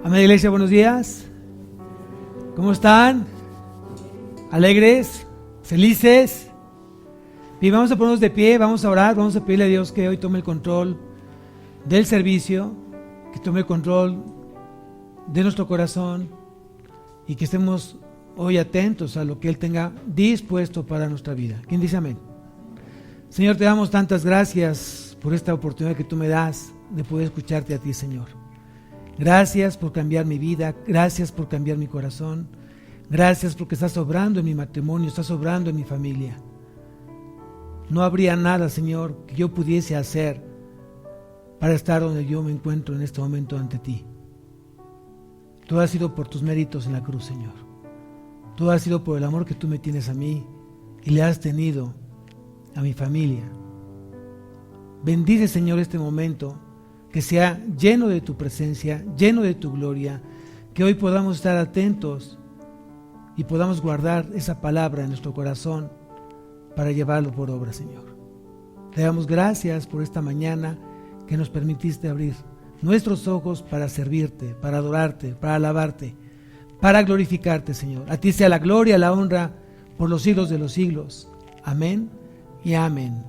Amén, iglesia, buenos días. ¿Cómo están? ¿Alegres? ¿Felices? Bien, vamos a ponernos de pie, vamos a orar, vamos a pedirle a Dios que hoy tome el control del servicio, que tome el control de nuestro corazón y que estemos hoy atentos a lo que Él tenga dispuesto para nuestra vida. ¿Quién dice amén? Señor, te damos tantas gracias por esta oportunidad que tú me das de poder escucharte a ti, Señor. Gracias por cambiar mi vida, gracias por cambiar mi corazón, gracias porque estás obrando en mi matrimonio, estás obrando en mi familia. No habría nada, Señor, que yo pudiese hacer para estar donde yo me encuentro en este momento ante ti. Todo ha sido por tus méritos en la cruz, Señor. Todo ha sido por el amor que tú me tienes a mí y le has tenido a mi familia. Bendice, Señor, este momento, que sea lleno de tu presencia, lleno de tu gloria, que hoy podamos estar atentos y podamos guardar esa palabra en nuestro corazón para llevarlo por obra, Señor. Te damos gracias por esta mañana que nos permitiste abrir nuestros ojos para servirte, para adorarte, para alabarte, para glorificarte, Señor. A ti sea la gloria, la honra por los siglos de los siglos. Amén y amén.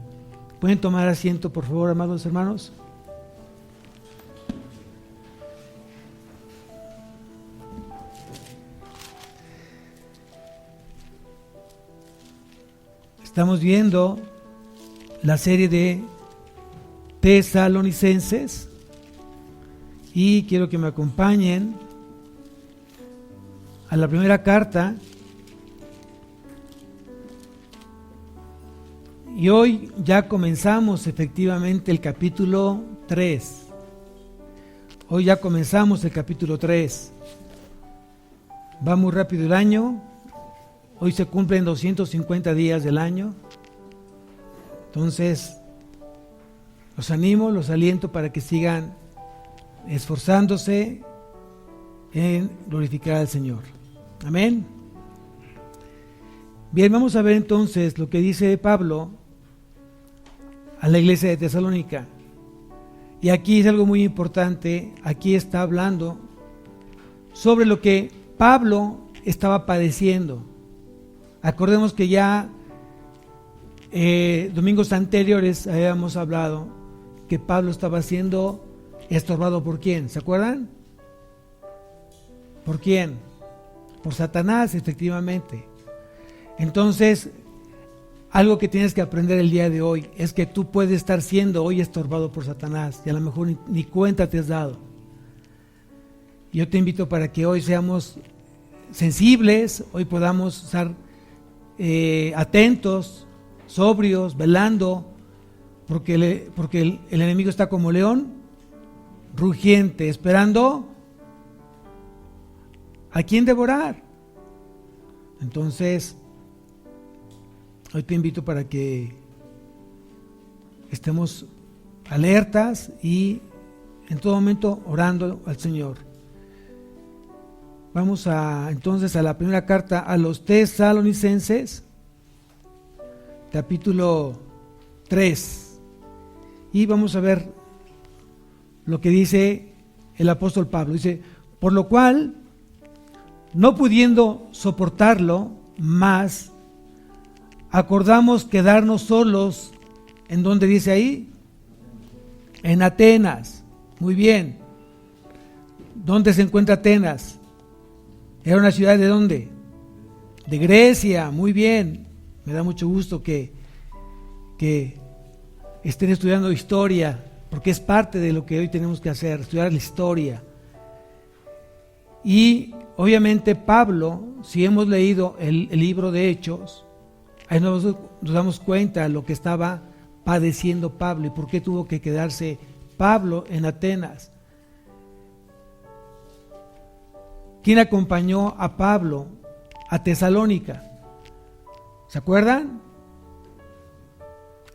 ¿Pueden tomar asiento, por favor, amados hermanos? Estamos viendo la serie de Tesalonicenses y quiero que me acompañen a la primera carta. Y hoy ya comenzamos efectivamente el capítulo 3. Hoy ya comenzamos el capítulo 3. Va muy rápido el año. Hoy se cumplen 250 días del año. Entonces, los animo, los aliento para que sigan esforzándose en glorificar al Señor. Amén. Bien, vamos a ver entonces lo que dice Pablo a la iglesia de Tesalónica. Y aquí es algo muy importante. Aquí está hablando sobre lo que Pablo estaba padeciendo. Acordemos que ya domingos anteriores habíamos hablado que Pablo estaba siendo estorbado por ¿quién? ¿Se acuerdan? ¿Por quién? Por Satanás, efectivamente. Entonces, algo que tienes que aprender el día de hoy es que tú puedes estar siendo hoy estorbado por Satanás y a lo mejor ni cuenta te has dado. Yo te invito para que hoy seamos sensibles, hoy podamos estar atentos, sobrios, velando, porque el enemigo está como león rugiente, esperando a quién devorar. Entonces, hoy te invito para que estemos alertas y en todo momento orando al Señor. Vamos entonces a la primera carta a los Tesalonicenses, capítulo 3. Y vamos a ver lo que dice el apóstol Pablo. Dice, por lo cual, no pudiendo soportarlo más, acordamos quedarnos solos. ¿En dónde dice ahí? En Atenas. Muy bien. ¿Dónde se encuentra Atenas? ¿Era una ciudad de dónde? De Grecia. Muy bien. Me da mucho gusto que estén estudiando historia, porque es parte de lo que hoy tenemos que hacer, estudiar la historia. Y obviamente Pablo, si hemos leído el libro de Hechos, ahí nos damos cuenta de lo que estaba padeciendo Pablo y por qué tuvo que quedarse Pablo en Atenas. ¿Quién acompañó a Pablo a Tesalónica? ¿Se acuerdan?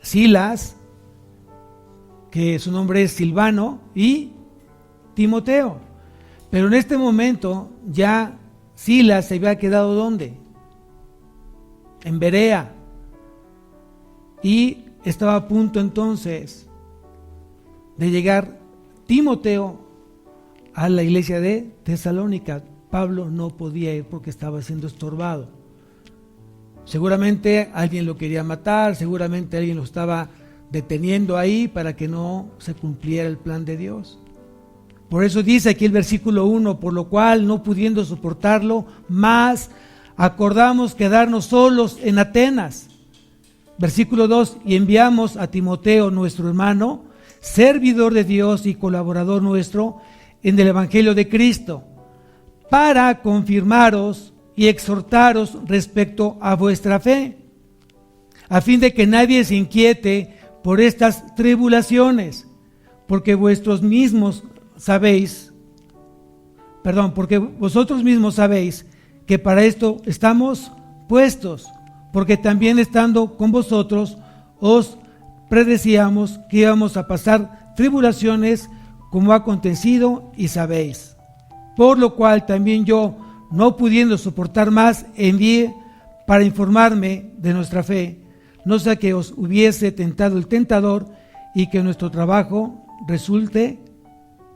Silas, que su nombre es Silvano, y Timoteo. Pero en este momento ya Silas se había quedado ¿dónde? En Berea. Y estaba a punto entonces de llegar Timoteo a la iglesia de Tesalónica. Pablo no podía ir porque estaba siendo estorbado. Seguramente alguien lo quería matar, seguramente alguien lo estaba deteniendo ahí para que no se cumpliera el plan de Dios. Por eso dice aquí el versículo 1, por lo cual, no pudiendo soportarlo más, acordamos quedarnos solos en Atenas. Versículo 2, y enviamos a Timoteo, nuestro hermano, servidor de Dios y colaborador nuestro en el Evangelio de Cristo, para confirmaros y exhortaros respecto a vuestra fe, a fin de que nadie se inquiete por estas tribulaciones, porque vosotros mismos sabéis que para esto estamos puestos, porque también estando con vosotros os predecíamos que íbamos a pasar tribulaciones como ha acontecido y sabéis. Por lo cual también yo, no pudiendo soportar más, envié para informarme de nuestra fe, no sea que os hubiese tentado el tentador y que nuestro trabajo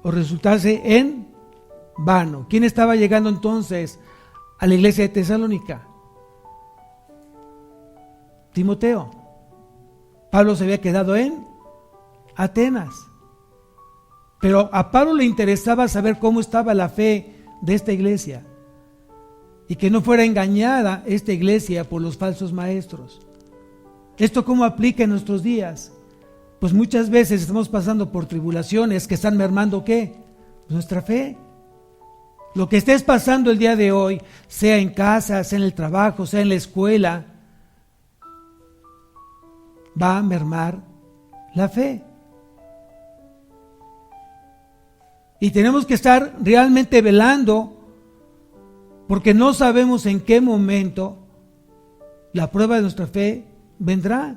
resultase en vano. ¿Quién estaba llegando entonces a la iglesia de Tesalónica? Timoteo. Pablo se había quedado en Atenas. Pero a Pablo le interesaba saber cómo estaba la fe de esta iglesia y que no fuera engañada esta iglesia por los falsos maestros. ¿Esto cómo aplica en nuestros días? Pues muchas veces estamos pasando por tribulaciones que están mermando ¿qué? Nuestra fe. Lo que estés pasando el día de hoy, sea en casa, sea en el trabajo, sea en la escuela, va a mermar la fe. Y tenemos que estar realmente velando, porque no sabemos en qué momento la prueba de nuestra fe vendrá.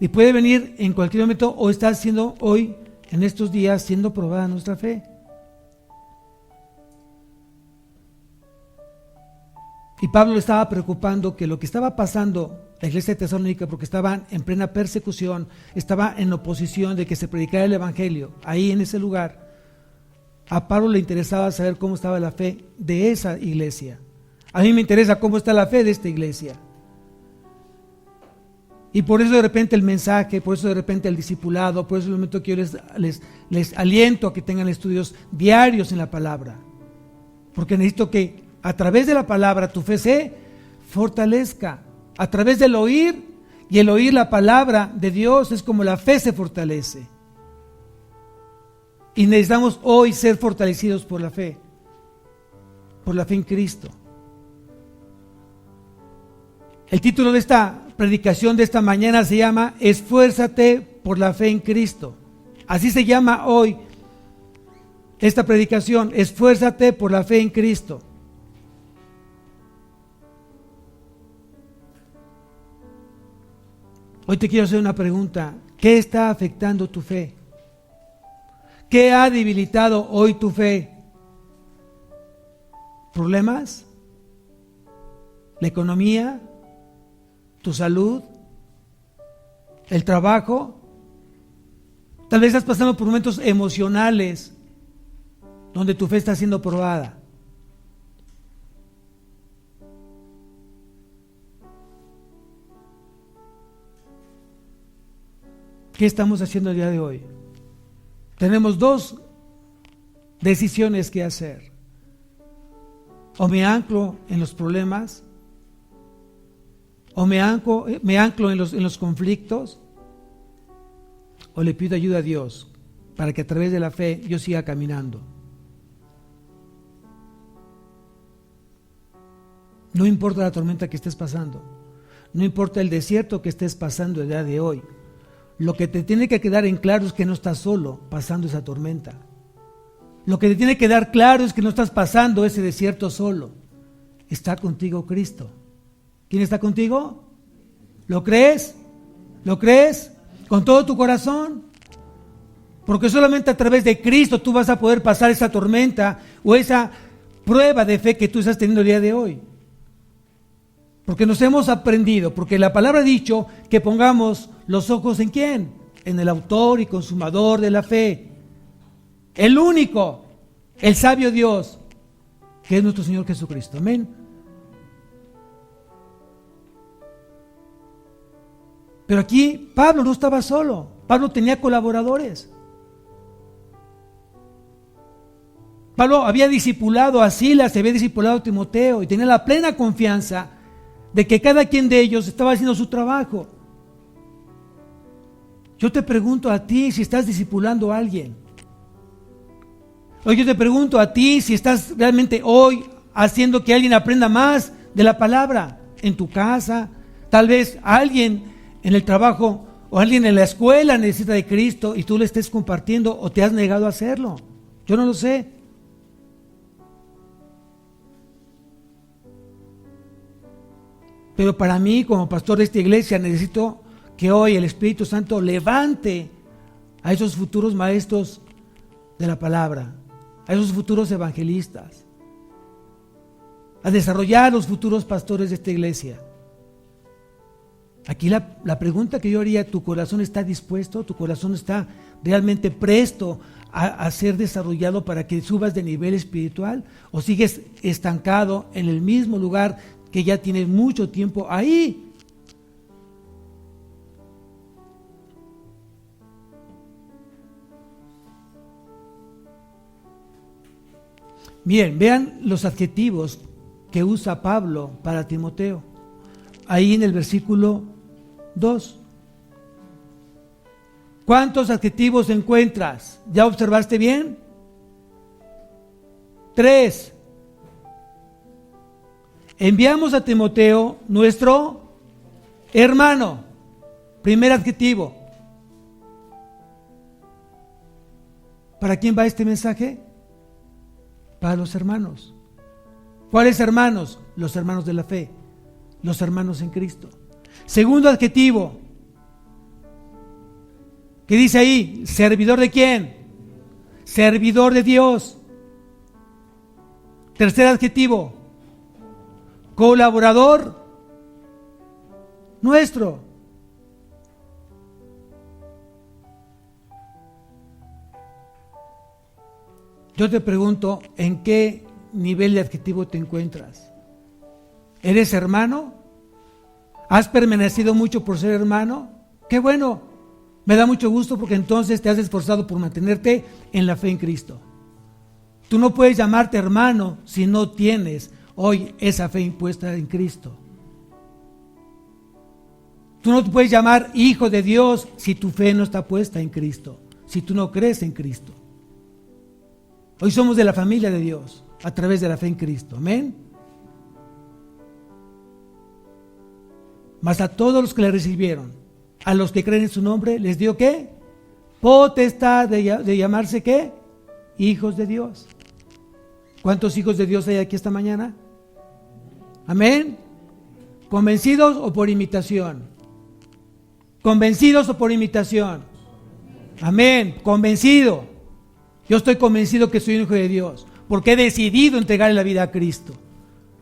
Y puede venir en cualquier momento, o está siendo hoy, en estos días, siendo probada nuestra fe. Y Pablo estaba preocupando que lo que estaba pasando la iglesia de Tesalónica, porque estaban en plena persecución, estaba en oposición de que se predicara el evangelio, ahí en ese lugar. A Pablo le interesaba saber cómo estaba la fe de esa iglesia. A mí me interesa cómo está la fe de esta iglesia. Y por eso de repente el mensaje, por eso de repente el discipulado, por eso el momento que yo les aliento a que tengan estudios diarios en la palabra. Porque necesito que a través de la palabra tu fe se fortalezca. A través del oír, y el oír la palabra de Dios es como la fe se fortalece. Y necesitamos hoy ser fortalecidos por la fe en Cristo. El título de esta predicación de esta mañana se llama Esfuérzate por la fe en Cristo. Así se llama hoy esta predicación, Esfuérzate por la fe en Cristo. Hoy te quiero hacer una pregunta. ¿Qué está afectando tu fe? ¿Qué ha debilitado hoy tu fe? ¿Problemas? ¿La economía? ¿Tu salud? ¿El trabajo? Tal vez estás pasando por momentos emocionales donde tu fe está siendo probada. ¿Qué estamos haciendo el día de hoy? Tenemos dos decisiones que hacer. O me anclo en los problemas, o me anclo en los conflictos, o le pido ayuda a Dios para que a través de la fe yo siga caminando. No importa la tormenta que estés pasando, no importa el desierto que estés pasando el día de hoy. Lo que te tiene que quedar en claro es que no estás solo pasando esa tormenta. Lo que te tiene que dar claro es que no estás pasando ese desierto solo. Está contigo Cristo. ¿Quién está contigo? ¿Lo crees? ¿Lo crees? Con todo tu corazón. Porque solamente a través de Cristo tú vas a poder pasar esa tormenta o esa prueba de fe que tú estás teniendo el día de hoy. Porque nos hemos aprendido, porque la palabra ha dicho que pongamos los ojos ¿en quién? En el autor y consumador de la fe. El único el sabio Dios, que es nuestro Señor Jesucristo. Amén. Pero aquí Pablo no estaba solo. Pablo tenía colaboradores. Pablo había discipulado a Silas, había discipulado a Timoteo y tenía la plena confianza de que cada quien de ellos estaba haciendo su trabajo. Yo te pregunto a ti si estás discipulando a alguien. O yo te pregunto a ti si estás realmente hoy haciendo que alguien aprenda más de la palabra en tu casa. Tal vez alguien en el trabajo o alguien en la escuela necesita de Cristo y tú le estés compartiendo o te has negado a hacerlo. Yo no lo sé. Pero para mí, como pastor de esta iglesia, necesito que hoy el Espíritu Santo levante a esos futuros maestros de la palabra, a esos futuros evangelistas, a desarrollar los futuros pastores de esta iglesia. Aquí la pregunta que yo haría: ¿tu corazón está dispuesto? ¿Tu corazón está realmente presto a ser desarrollado para que subas de nivel espiritual? ¿O sigues estancado en el mismo lugar que ya tienes mucho tiempo ahí? Miren, vean los adjetivos que usa Pablo para Timoteo. Ahí en el versículo 2. ¿Cuántos adjetivos encuentras? ¿Ya observaste bien? 3. Enviamos a Timoteo, nuestro hermano. Primer adjetivo. ¿Para quién va este mensaje? Para los hermanos. ¿Cuáles hermanos? Los hermanos de la fe, los hermanos en Cristo. Segundo adjetivo, ¿qué dice ahí? ¿Servidor de quién? Servidor de Dios. Tercer adjetivo, colaborador nuestro. Yo te pregunto, ¿en qué nivel de adjetivo te encuentras? ¿Eres hermano? ¿Has permanecido mucho por ser hermano? ¡Qué bueno! Me da mucho gusto, porque entonces te has esforzado por mantenerte en la fe en Cristo. Tú no puedes llamarte hermano si no tienes hoy esa fe impuesta en Cristo. Tú no te puedes llamar hijo de Dios si tu fe no está puesta en Cristo, si tú no crees en Cristo. Hoy somos de la familia de Dios a través de la fe en Cristo. Amén. Mas a todos los que le recibieron, a los que creen en su nombre, les dio ¿qué? Potestad de llamarse ¿qué? Hijos de Dios. ¿Cuántos hijos de Dios hay aquí esta mañana? Amén. ¿Convencidos o por imitación? ¿Convencidos o por imitación? Amén. Convencido. Yo estoy convencido que soy un hijo de Dios, porque he decidido entregarle la vida a Cristo.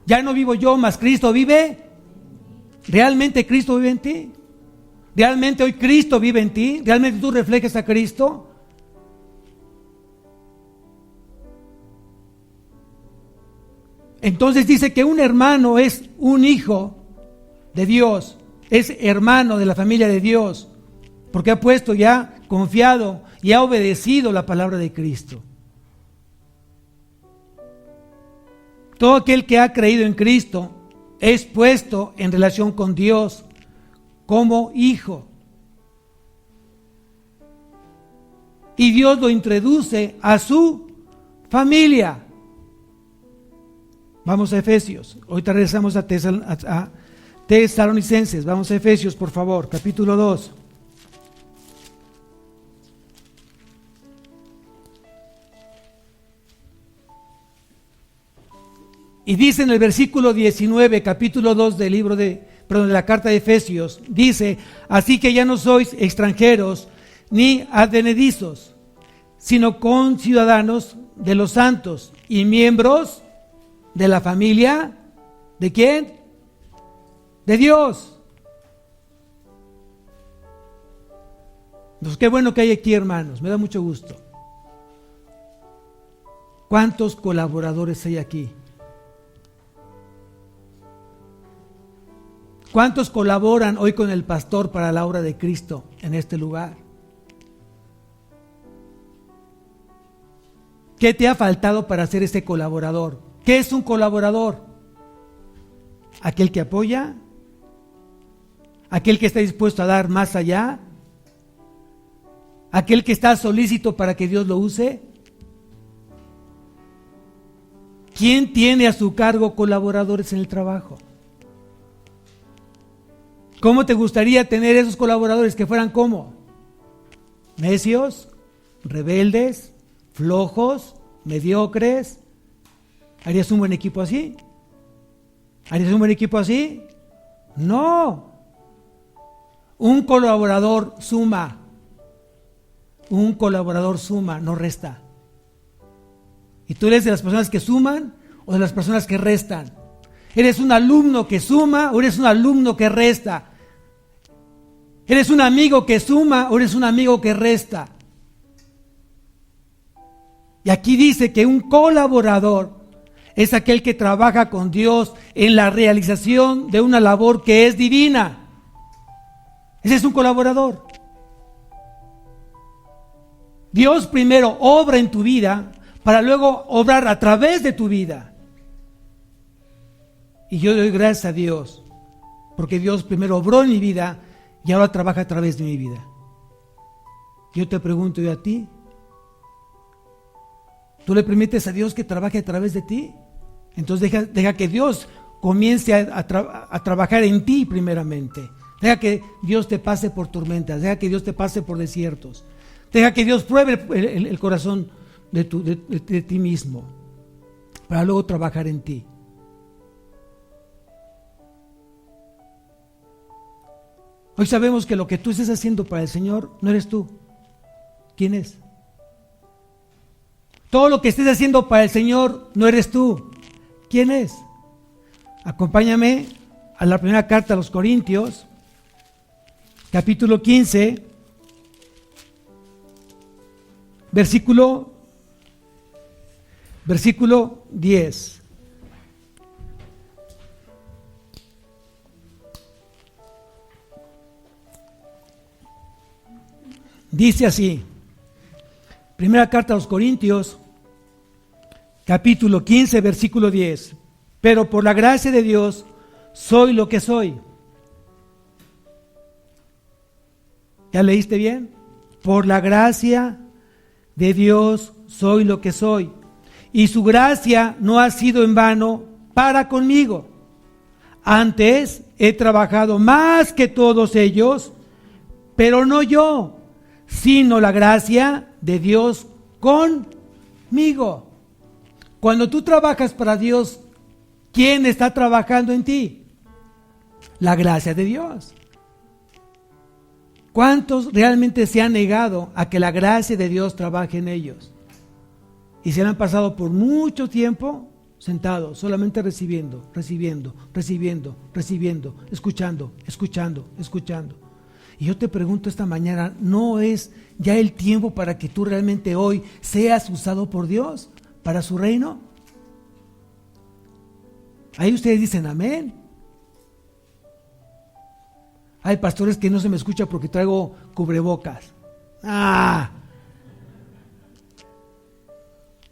Ya no vivo yo, mas Cristo vive. ¿Realmente Cristo vive en ti? ¿Realmente hoy Cristo vive en ti? ¿Realmente tú reflejas a Cristo? Entonces dice que un hermano es un hijo de Dios, es hermano de la familia de Dios, porque ha puesto ya, confiado y ha obedecido la palabra de Cristo. Todo aquel que ha creído en Cristo es puesto en relación con Dios como hijo. Y Dios lo introduce a su familia. Vamos a Efesios. Ahorita regresamos a Tesalonicenses. Vamos a Efesios, por favor, capítulo 2. Y dice en el versículo 19, capítulo 2 del libro de la carta de Efesios, dice: así que ya no sois extranjeros ni advenedizos, sino conciudadanos de los santos y miembros de la familia, ¿de quién? De Dios. Pues qué bueno que hay aquí, hermanos, me da mucho gusto. ¿Cuántos colaboradores hay aquí? ¿Cuántos colaboran hoy con el pastor para la obra de Cristo en este lugar? ¿Qué te ha faltado para ser ese colaborador? ¿Qué es un colaborador? Aquel que apoya, aquel que está dispuesto a dar más allá, aquel que está solícito para que Dios lo use. ¿Quién tiene a su cargo colaboradores en el trabajo? ¿Cómo te gustaría tener esos colaboradores que fueran como? ¿Necios? ¿Rebeldes? ¿Flojos? ¿Mediocres? ¿Harías un buen equipo así? ¿Harías un buen equipo así? No. Un colaborador suma. Un colaborador suma, no resta. ¿Y tú eres de las personas que suman o de las personas que restan? ¿Eres un alumno que suma o eres un alumno que resta? ¿Eres un amigo que suma o eres un amigo que resta? Y aquí dice que un colaborador es aquel que trabaja con Dios en la realización de una labor que es divina. Ese es un colaborador. Dios primero obra en tu vida para luego obrar a través de tu vida. Y yo doy gracias a Dios porque Dios primero obró en mi vida y ahora trabaja a través de mi vida. Yo te pregunto, ¿y a ti? ¿Tú le permites a Dios que trabaje a través de ti? Entonces deja que Dios comience a trabajar en ti primeramente. Deja que Dios te pase por tormentas, deja que Dios te pase por desiertos. Deja que Dios pruebe el corazón de ti mismo para luego trabajar en ti. Hoy sabemos que lo que tú estés haciendo para el Señor no eres tú. ¿Quién es? Todo lo que estés haciendo para el Señor no eres tú. ¿Quién es? Acompáñame a la primera carta a los Corintios, capítulo 15, versículo 10. Dice así, primera carta a los Corintios, capítulo 15, versículo 10. Pero por la gracia de Dios soy lo que soy. ¿Ya leíste bien? Por la gracia de Dios soy lo que soy. Y su gracia no ha sido en vano para conmigo. Antes he trabajado más que todos ellos, pero no yo, sino la gracia de Dios conmigo. Cuando tú trabajas para Dios, ¿quién está trabajando en ti? La gracia de Dios. ¿Cuántos realmente se han negado a que la gracia de Dios trabaje en ellos? Y se han pasado por mucho tiempo sentados, solamente recibiendo, escuchando. Y yo te pregunto esta mañana, ¿no es ya el tiempo para que tú realmente hoy seas usado por Dios para su reino? Ahí ustedes dicen amén. Hay pastores que no se me escucha porque traigo cubrebocas.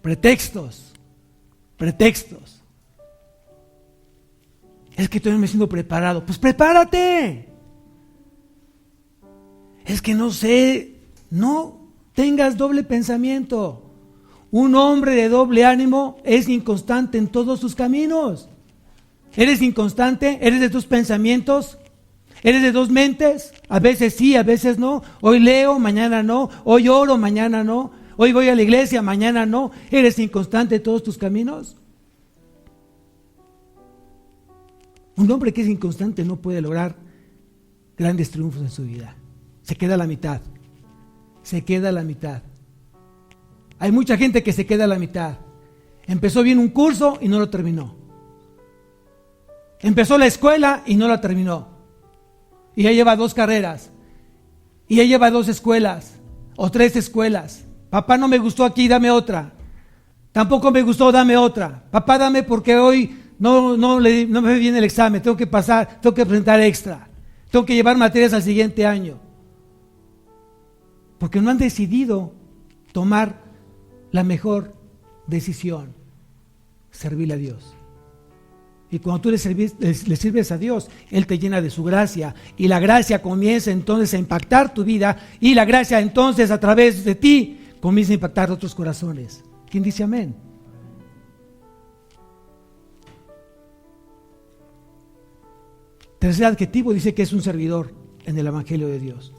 Pretextos. Es que todavía no me siento preparado. Pues prepárate. Es que no sé, no tengas doble pensamiento. Un hombre de doble ánimo es inconstante en todos sus caminos. ¿Eres inconstante? ¿Eres de tus pensamientos? ¿Eres de dos mentes? A veces sí, a veces no. Hoy leo, mañana no. Hoy oro, mañana no. Hoy voy a la iglesia, mañana no. ¿Eres inconstante en todos tus caminos? Un hombre que es inconstante no puede lograr grandes triunfos en su vida. Se queda a la mitad. Hay mucha gente que se queda a la mitad. Empezó bien un curso y no lo terminó. Empezó la escuela y no la terminó. Y ya lleva 2 carreras. Y ya lleva 2 escuelas o 3 escuelas. Papá, no me gustó aquí, dame otra. Tampoco me gustó, dame otra. Papá, dame porque hoy no me viene el examen, tengo que presentar extra. Tengo que llevar materias al siguiente año. Porque no han decidido tomar la mejor decisión, servirle a Dios. Y cuando tú le sirves a Dios, Él te llena de su gracia. Y la gracia comienza entonces a impactar tu vida. Y la gracia entonces a través de ti comienza a impactar otros corazones. ¿Quién dice amén? Tercer adjetivo dice que es un servidor en el Evangelio de Dios.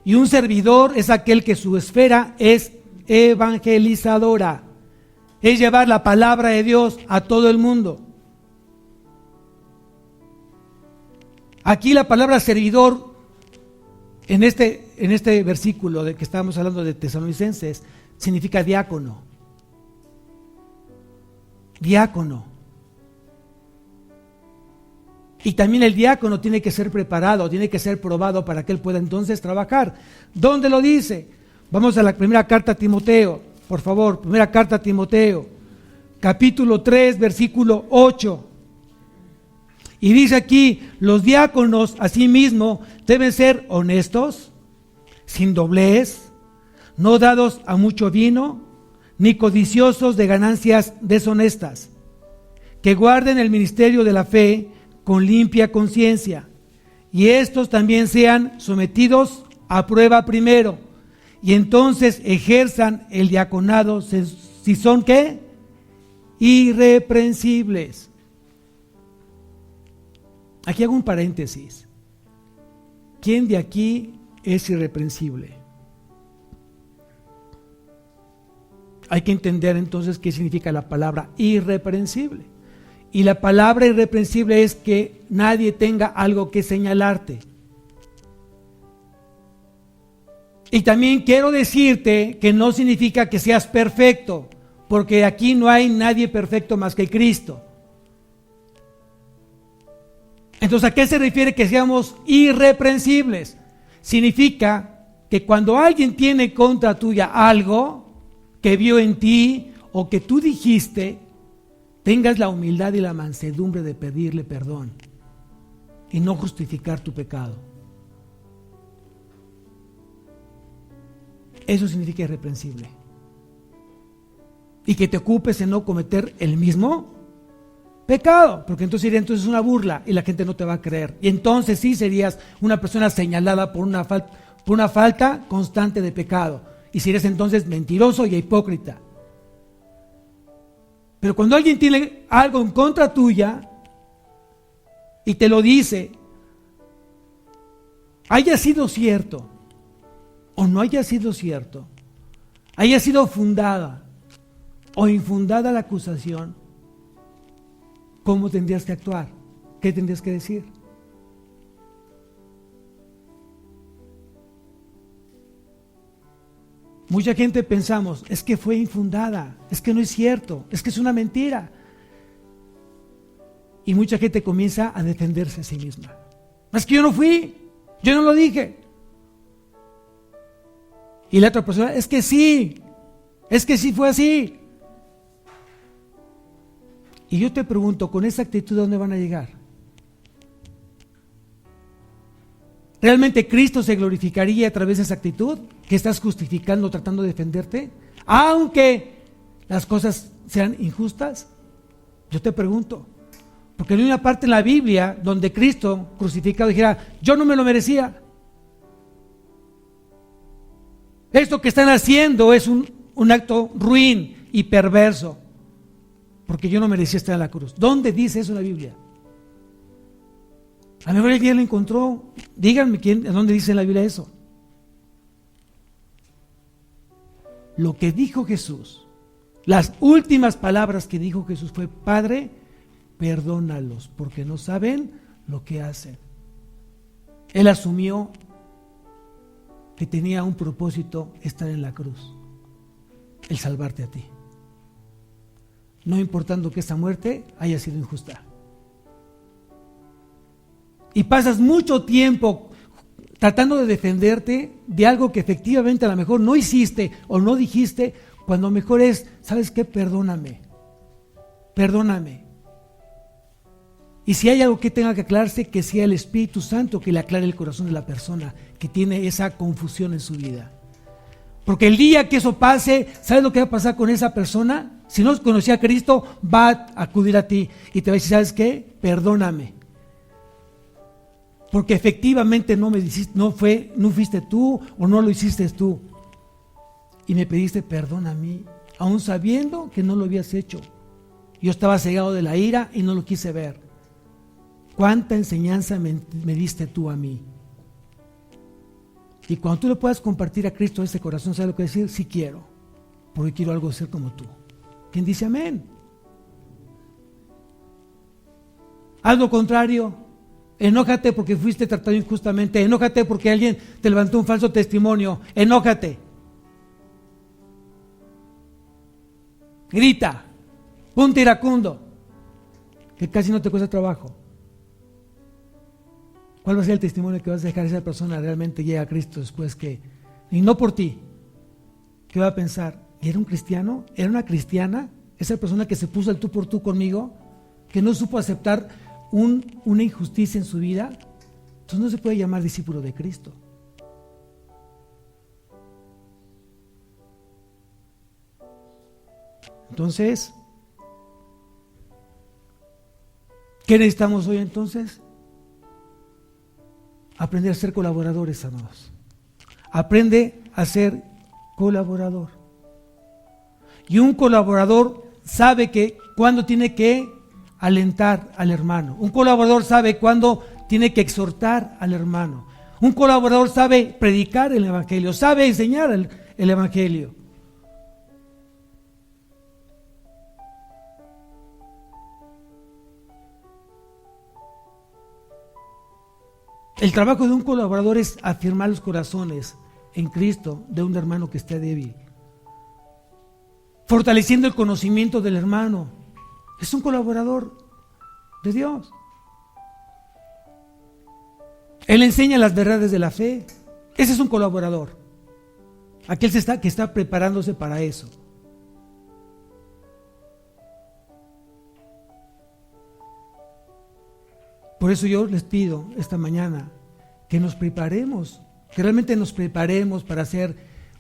Y un servidor es aquel que su esfera es evangelizadora. Es llevar la palabra de Dios a todo el mundo. Aquí la palabra servidor, en este versículo de que estábamos hablando de Tesalonicenses, significa diácono. Diácono. Y también el diácono tiene que ser preparado, tiene que ser probado para que él pueda entonces trabajar. ¿Dónde lo dice? Vamos a la primera carta a Timoteo, por favor, primera carta a Timoteo, capítulo 3, versículo 8. Y dice aquí, los diáconos asimismo deben ser honestos, sin doblez, no dados a mucho vino, ni codiciosos de ganancias deshonestas, que guarden el ministerio de la fe con limpia conciencia, y estos también sean sometidos a prueba primero, y entonces ejerzan el diaconado si son ¿qué? Irreprensibles. Aquí hago un paréntesis. ¿Quién de aquí es irreprensible? Hay que entender entonces qué significa la palabra irreprensible. Y la palabra irreprensible es que nadie tenga algo que señalarte. Y también quiero decirte que no significa que seas perfecto, porque aquí no hay nadie perfecto más que Cristo. Entonces, ¿a qué se refiere que seamos irreprensibles? Significa que cuando alguien tiene contra tuya algo que vio en ti o que tú dijiste, tengas la humildad y la mansedumbre de pedirle perdón y no justificar tu pecado. Eso significa irreprensible. Y que te ocupes en no cometer el mismo pecado, porque entonces sería una burla y la gente no te va a creer. Y entonces sí serías una persona señalada por una falta constante de pecado. Y serías entonces mentiroso y hipócrita. Pero cuando alguien tiene algo en contra tuya y te lo dice, haya sido cierto o no haya sido cierto, haya sido fundada o infundada la acusación, ¿cómo tendrías que actuar? ¿Qué tendrías que decir? Mucha gente pensamos, es que fue infundada, es que no es cierto, es que es una mentira. Y mucha gente comienza a defenderse a sí misma. Es que yo no fui, yo no lo dije. Y la otra persona, es que sí fue así. Y yo te pregunto, ¿con esa actitud a dónde van a llegar? ¿Realmente Cristo se glorificaría a través de esa actitud que estás justificando, tratando de defenderte? Aunque las cosas sean injustas. Yo te pregunto, porque no hay una parte en la Biblia donde Cristo crucificado dijera, yo no me lo merecía. Esto que están haciendo es un acto ruin y perverso, porque yo no merecía estar en la cruz. ¿Dónde dice eso en la Biblia? A lo mejor el día lo encontró. Díganme dónde dice en la Biblia eso. Lo que dijo Jesús, las últimas palabras que dijo Jesús fue, Padre, perdónalos, porque no saben lo que hacen. Él asumió que tenía un propósito estar en la cruz, el salvarte a ti, no importando que esa muerte haya sido injusta. Y pasas mucho tiempo tratando de defenderte de algo que efectivamente a lo mejor no hiciste o no dijiste Cuando mejor es, ¿sabes qué? Perdóname. Y si hay algo que tenga que aclararse, que sea el Espíritu Santo que le aclare el corazón de la persona que tiene esa confusión en su vida. Porque el día que eso pase, ¿sabes lo que va a pasar con esa persona? Si no conocía a Cristo, va a acudir a ti y te va a decir, ¿sabes qué? Perdóname. Porque efectivamente no fuiste tú o no lo hiciste tú. Y me pediste perdón a mí, aún sabiendo que no lo habías hecho. Yo estaba cegado de la ira y no lo quise ver. ¿Cuánta enseñanza me diste tú a mí? Y cuando tú le puedas compartir a Cristo ese corazón, ¿sabes lo que decir? Sí quiero, porque quiero algo ser como tú. ¿Quién dice amén? Haz lo contrario. Enójate porque fuiste tratado injustamente. Enójate porque alguien te levantó un falso testimonio. Enójate. Grita. Ponte iracundo. Que casi no te cuesta trabajo. ¿Cuál va a ser el testimonio que vas a dejar a esa persona realmente llega a Cristo después que, y no por ti? ¿Qué va a pensar? ¿Y era un cristiano? ¿Era una cristiana? Esa persona que se puso al tú por tú conmigo, que no supo aceptar una injusticia en su vida, entonces no se puede llamar discípulo de Cristo. Entonces, ¿qué necesitamos hoy entonces? Aprender a ser colaboradores, amados. Aprende a ser colaborador. Y un colaborador sabe que cuando tiene que alentar al hermano. Un colaborador sabe cuándo tiene que exhortar al hermano. Un colaborador sabe predicar el evangelio, sabe enseñar el evangelio. El trabajo de un colaborador es afirmar los corazones en Cristo de un hermano que esté débil, fortaleciendo el conocimiento del hermano. Es un colaborador de Dios. Él enseña las verdades de la fe. Ese es un colaborador. Aquel que está preparándose para eso. Por eso yo les pido esta mañana que nos preparemos, que realmente nos preparemos para ser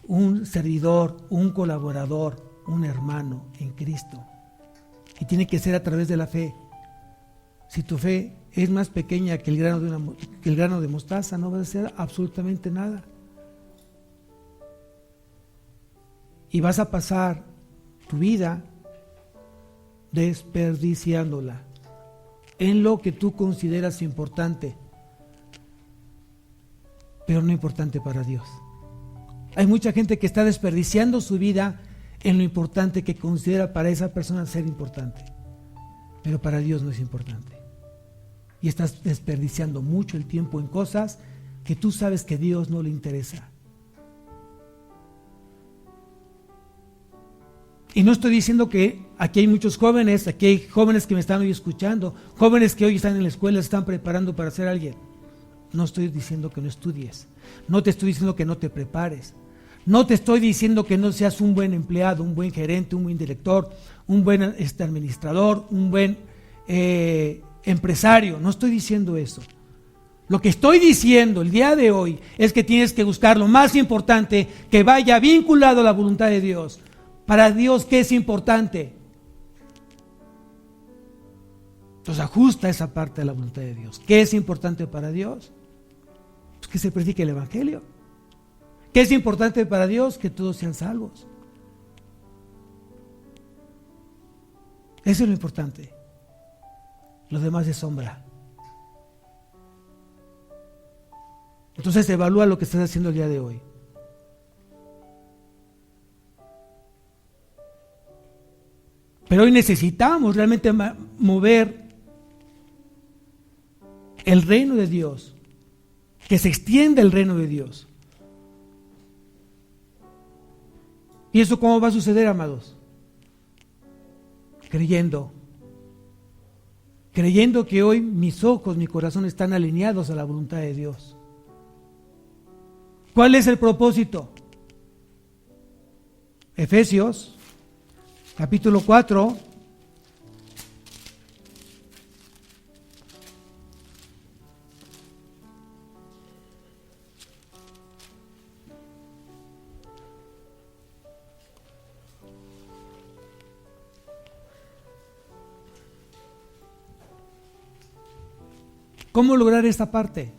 un servidor, un colaborador, un hermano en Cristo. Y tiene que ser a través de la fe. Si tu fe es más pequeña que el grano de mostaza, no vas a hacer absolutamente nada. Y vas a pasar tu vida desperdiciándola en lo que tú consideras importante, pero no importante para Dios. Hay mucha gente que está desperdiciando su vida en lo importante que considera para esa persona ser importante, pero para Dios no es importante. Y estás desperdiciando mucho el tiempo en cosas que tú sabes que a Dios no le interesa. Y no estoy diciendo que aquí hay muchos jóvenes, aquí hay jóvenes que me están hoy escuchando, jóvenes que hoy están en la escuela, se están preparando para ser alguien. No estoy diciendo que no estudies, no te estoy diciendo que no te prepares, no te estoy diciendo que no seas un buen empleado, un buen gerente, un buen director, un buen administrador, un buen empresario, no estoy diciendo eso. Lo que estoy diciendo el día de hoy es que tienes que buscar lo más importante que vaya vinculado a la voluntad de Dios. Para Dios, ¿qué es importante? Entonces ajusta esa parte de la voluntad de Dios. ¿Qué es importante para Dios? Pues que se predique el evangelio. ¿Qué es importante para Dios? Que todos sean salvos. Eso es lo importante. Lo demás es sombra. Entonces evalúa lo que estás haciendo el día de hoy. Pero hoy necesitamos realmente mover el reino de Dios, que se extienda el reino de Dios. ¿Y eso cómo va a suceder, amados? Creyendo que hoy mis ojos, mi corazón están alineados a la voluntad de Dios. ¿Cuál es el propósito? Efesios, capítulo 4. ¿Cómo lograr esta parte?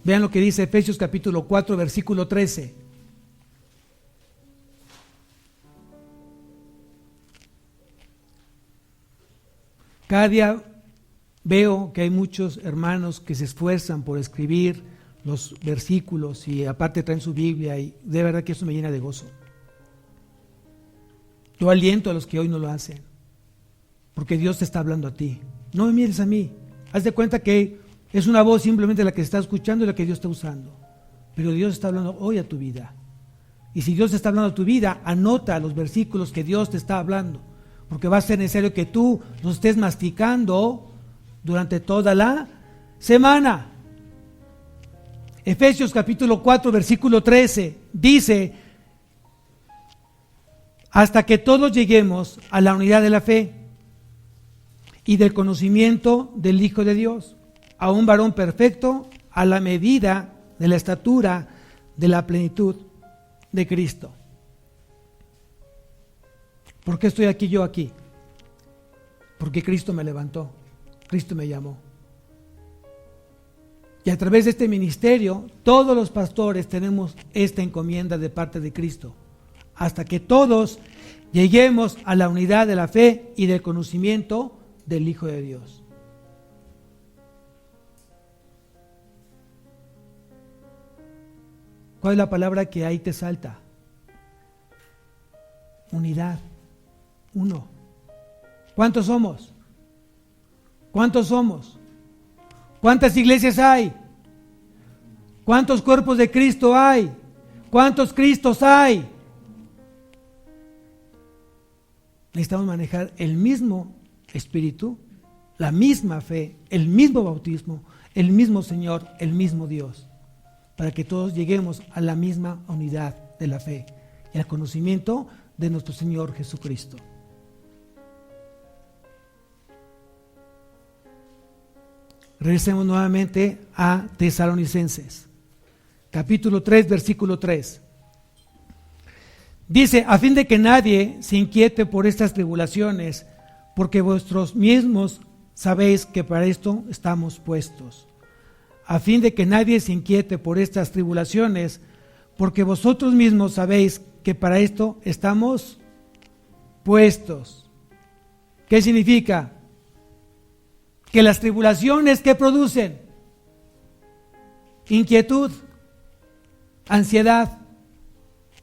Vean lo que dice Efesios capítulo 4, versículo 13. Cada día veo que hay muchos hermanos que se esfuerzan por escribir los versículos y aparte traen su Biblia, y de verdad que eso me llena de gozo. Yo aliento a los que hoy no lo hacen, porque Dios te está hablando a ti. No me mires a mí. Haz de cuenta que es una voz simplemente la que está escuchando y la que Dios está usando. Pero Dios está hablando hoy a tu vida. Y si Dios está hablando a tu vida, anota los versículos que Dios te está hablando. Porque va a ser necesario que tú los estés masticando durante toda la semana. Efesios capítulo 4, versículo 13, dice: hasta que todos lleguemos a la unidad de la fe y del conocimiento del Hijo de Dios, a un varón perfecto, a la medida de la estatura de la plenitud de Cristo. ¿Por qué estoy aquí yo aquí? Porque Cristo me levantó, Cristo me llamó. Y a través de este ministerio, todos los pastores tenemos esta encomienda de parte de Cristo, hasta que todos lleguemos a la unidad de la fe y del conocimiento del Hijo de Dios. ¿Cuál es la palabra que ahí te salta? Unidad. Uno. ¿Cuántos somos? ¿Cuántos somos? ¿Cuántas iglesias hay? ¿Cuántos cuerpos de Cristo hay? ¿Cuántos Cristos hay? Necesitamos manejar el mismo espíritu, la misma fe, el mismo bautismo, el mismo Señor, el mismo Dios, para que todos lleguemos a la misma unidad de la fe y al conocimiento de nuestro Señor Jesucristo. Regresemos nuevamente a Tesalonicenses, capítulo 3, versículo 3. Dice: a fin de que nadie se inquiete por estas tribulaciones, porque vosotros mismos sabéis que para esto estamos puestos. A fin de que nadie se inquiete por estas tribulaciones, porque vosotros mismos sabéis que para esto estamos puestos. ¿Qué significa? Que las tribulaciones, ¿qué producen? Inquietud, ansiedad,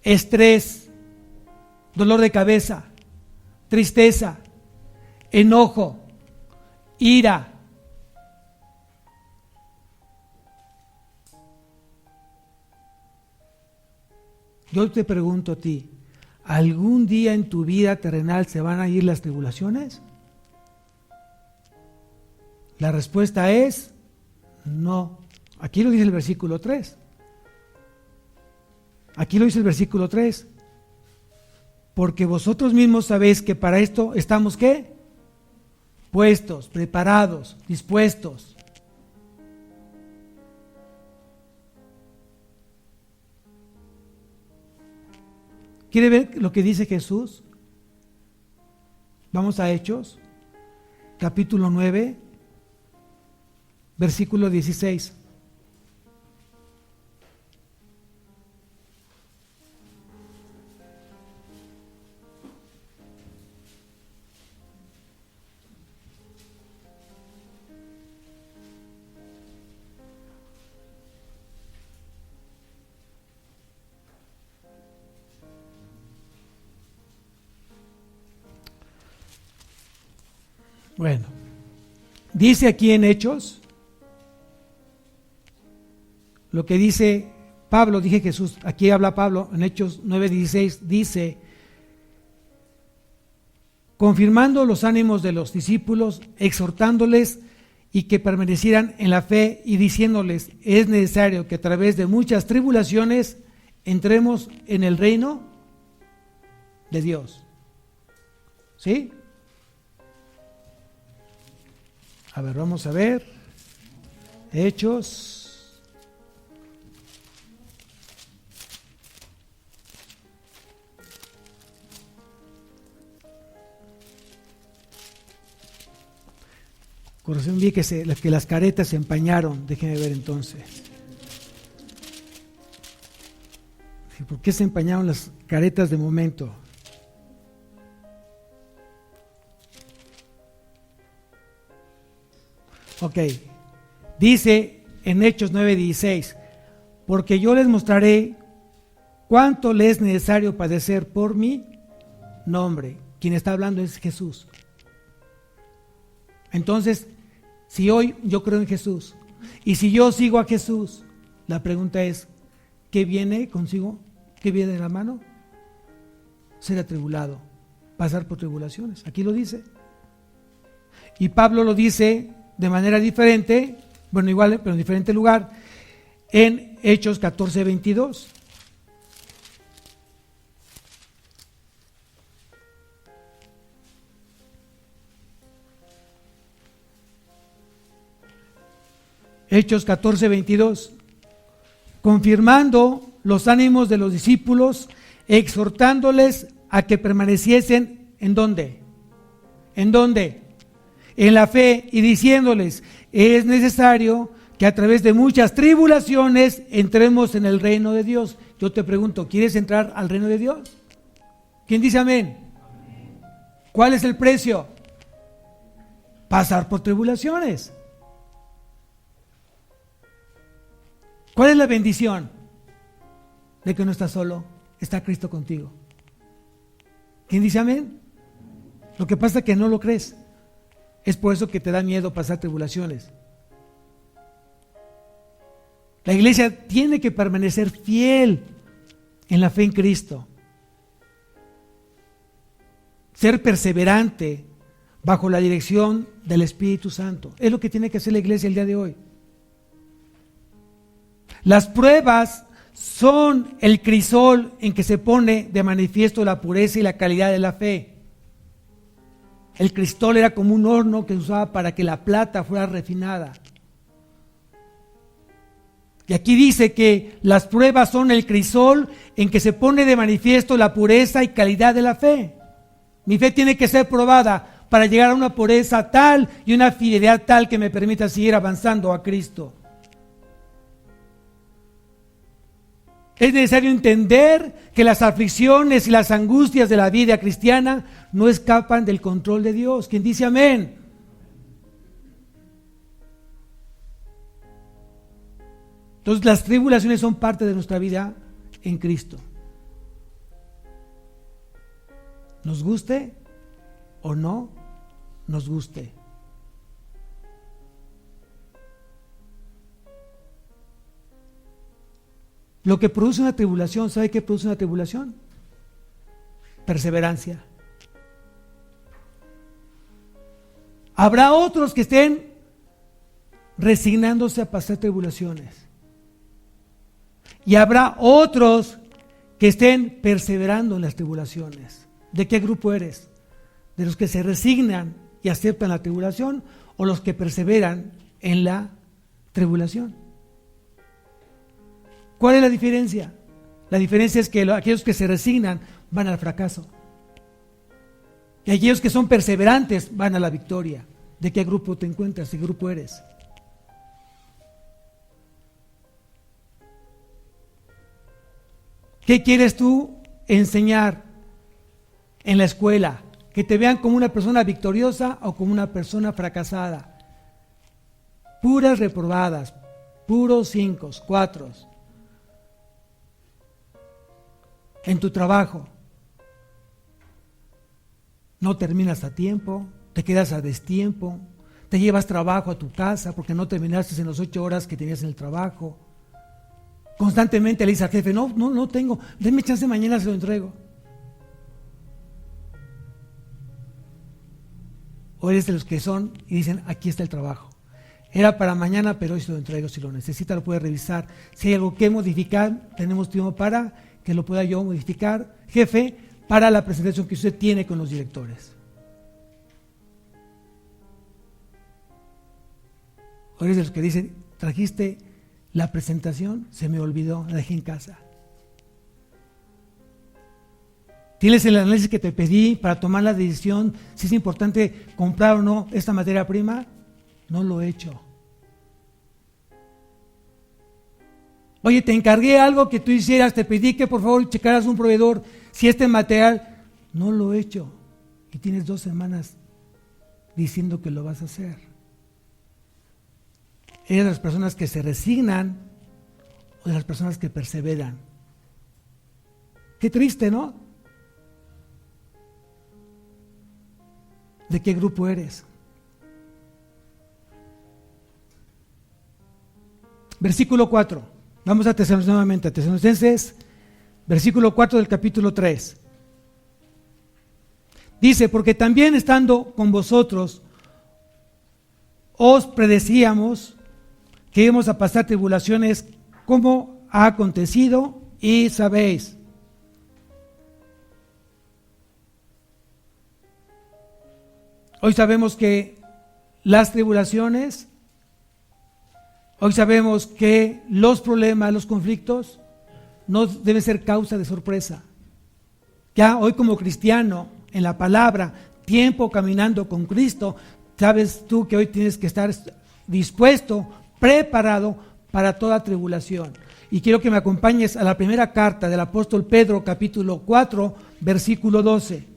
estrés, dolor de cabeza, tristeza, enojo, ira. Yo te pregunto a ti, ¿algún día en tu vida terrenal se van a ir las tribulaciones? La respuesta es no. Aquí lo dice el versículo 3. Aquí lo dice el versículo 3. Porque vosotros mismos sabéis que para esto estamos ¿qué? Puestos, preparados, dispuestos. ¿Quiere ver lo que dice Jesús? Vamos a Hechos, capítulo 9, versículo 16. Bueno, dice aquí en Hechos, lo que dice Pablo, dije Jesús, aquí habla Pablo, en Hechos 9:16, dice: confirmando los ánimos de los discípulos, exhortándoles y que permanecieran en la fe y diciéndoles: es necesario que a través de muchas tribulaciones entremos en el reino de Dios. ¿Sí? A ver, vamos a ver. Hechos. Corazón, vi que las caretas se empañaron. Déjenme ver entonces. ¿Por qué se empañaron las caretas de momento? Ok. Dice en Hechos 9:16, porque yo les mostraré cuánto le es necesario padecer por mi nombre. Quien está hablando es Jesús. Entonces, si hoy yo creo en Jesús y si yo sigo a Jesús, la pregunta es, ¿qué viene consigo? ¿Qué viene de la mano? Ser atribulado, pasar por tribulaciones. Aquí lo dice. Y Pablo lo dice de manera diferente, bueno, igual, pero en diferente lugar, en Hechos 14:22. Hechos 14:22, confirmando los ánimos de los discípulos, exhortándoles a que permaneciesen, ¿en dónde? ¿En dónde? En la fe, y diciéndoles, es necesario que a través de muchas tribulaciones entremos en el reino de Dios. Yo te pregunto, ¿quieres entrar al reino de Dios? ¿Quién dice amén? ¿Cuál es el precio? Pasar por tribulaciones. ¿Cuál es la bendición? De que no estás solo, está Cristo contigo. ¿Quién dice amén? Lo que pasa es que no lo crees. Es por eso que te da miedo pasar tribulaciones. La iglesia tiene que permanecer fiel en la fe en Cristo. Ser perseverante bajo la dirección del Espíritu Santo. Es lo que tiene que hacer la iglesia el día de hoy. Las pruebas son el crisol en que se pone de manifiesto la pureza y la calidad de la fe. El crisol era como un horno que se usaba para que la plata fuera refinada. Y aquí dice que las pruebas son el crisol en que se pone de manifiesto la pureza y calidad de la fe. Mi fe tiene que ser probada para llegar a una pureza tal y una fidelidad tal que me permita seguir avanzando a Cristo. Es necesario entender que las aflicciones y las angustias de la vida cristiana no escapan del control de Dios. ¿Quién dice amén? Entonces las tribulaciones son parte de nuestra vida en Cristo. Nos guste o no nos guste. Lo que produce una tribulación, ¿sabe qué produce una tribulación? Perseverancia. Habrá otros que estén resignándose a pasar tribulaciones. Y habrá otros que estén perseverando en las tribulaciones. ¿De qué grupo eres? ¿De los que se resignan y aceptan la tribulación o los que perseveran en la tribulación? ¿Cuál es la diferencia? La diferencia es que aquellos que se resignan van al fracaso. Y aquellos que son perseverantes van a la victoria. ¿De qué grupo te encuentras? ¿De qué grupo eres? ¿Qué quieres tú enseñar en la escuela? ¿Que te vean como una persona victoriosa o como una persona fracasada? Puras reprobadas, puros 5, 4. En tu trabajo, no terminas a tiempo, te quedas a destiempo, te llevas trabajo a tu casa porque no terminaste en las 8 horas que tenías en el trabajo. Constantemente le dices al jefe, no tengo, denme chance, mañana se lo entrego. O eres de los que son y dicen, aquí está el trabajo. Era para mañana, pero hoy se lo entrego. Si lo necesita, lo puede revisar. Si hay algo que modificar, tenemos tiempo para que lo pueda yo modificar. Jefe, para la presentación que usted tiene con los directores. O eres de los que dicen, trajiste la presentación, se me olvidó, la dejé en casa. ¿Tienes el análisis que te pedí para tomar la decisión si es importante comprar o no esta materia prima? No lo he hecho. Oye, te encargué algo que tú hicieras, te pedí que por favor checaras un proveedor si este material, no lo he hecho. Y tienes 2 semanas diciendo que lo vas a hacer. ¿Eres de las personas que se resignan o de las personas que perseveran? Qué triste, ¿no? ¿De qué grupo eres? Versículo 4. Vamos a Tesalonicenses nuevamente, a Tesalonicenses, versículo 4 del capítulo 3. Dice, porque también estando con vosotros, os predecíamos que íbamos a pasar tribulaciones como ha acontecido y sabéis. Hoy sabemos que las tribulaciones, hoy sabemos que los problemas, los conflictos, no deben ser causa de sorpresa. Ya hoy como cristiano, en la palabra, tiempo caminando con Cristo, sabes tú que hoy tienes que estar dispuesto, preparado para toda tribulación. Y quiero que me acompañes a la primera carta del apóstol Pedro, capítulo 4, versículo 12.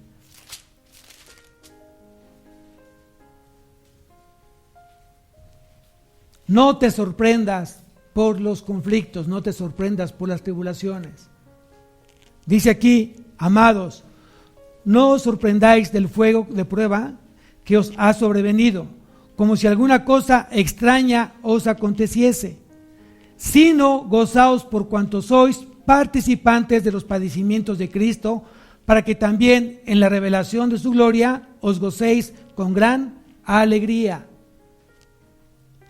No te sorprendas por los conflictos, no te sorprendas por las tribulaciones. Dice aquí, amados, no os sorprendáis del fuego de prueba que os ha sobrevenido, como si alguna cosa extraña os aconteciese, sino gozaos por cuanto sois participantes de los padecimientos de Cristo, para que también en la revelación de su gloria os gocéis con gran alegría.